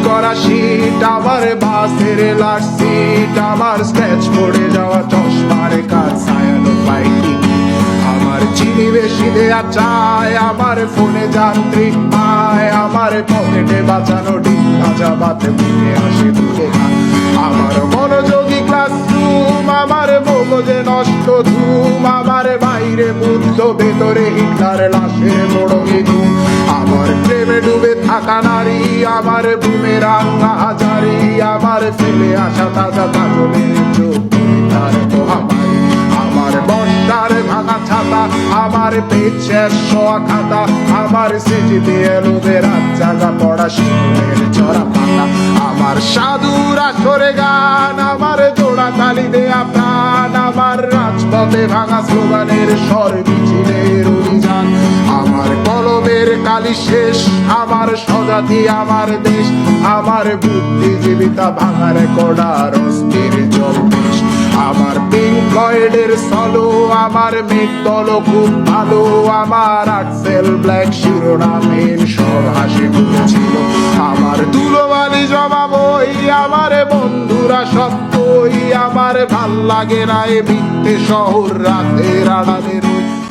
করা শীত, আমার বাসের লাস্ট সিট, আমার স্ক্র্যাচ পড়ে যাওয়া চশমার কাজ, ছায়ানো পাইনি আমার চিনি বেশি দেয়া চায়, আমার ফোনে যান্ত্রিক পায়, আমার পকেটে বাঁচানো ডিম ভাজা বাতে মুখে আসে তুলে খায়, আমার মনোযোগী ক্লাসরুম, আমার মগজে নষ্ট ধুম, আমার বাইরে বুদ্ধ ভেতরে হিটলার লাশের বড় ধুম, আমার প্রেমে ডুবে থাকা নারী, আমার বুমেরাঙ্গা হাজারি, আমার ফেলে আসা তাজা কাজলের চোখ তার মহামারী, আমার বর্ষার ভাঙা ছাতা, আমার পেট শেষ শোয়া খাতা, আমার সেজিতে এলোবে রাত জাগা পড়া শিশুদের চড়া পাতা, আমার সাধুর আসরে গান, আমার জোড়া তালি দেয়া প্রাণ, আমার রাজপথে ভাঙা স্লোগানের স্বর মিছিলের অভিযান, আমার কলমের কালি শেষ, আমার স্বজাতি আমার দেশ, আমার বুদ্ধিজীবিতা ভাঙার কড়ার অস্থির জলবেশ, আমার পিঙ্ক ফ্লয়েডের সলো, আমার মেঘ দল খুব ভালো, আমার আর্টসেল ব্ল্যাক শিরোনামের সব হাসি ছিল, আমার ধুলোবালি জমা বই, আমার বন্ধুরা সত্যই, আমার ভাল লাগে না এ মিথ্যে শহর রাতের আড়ালের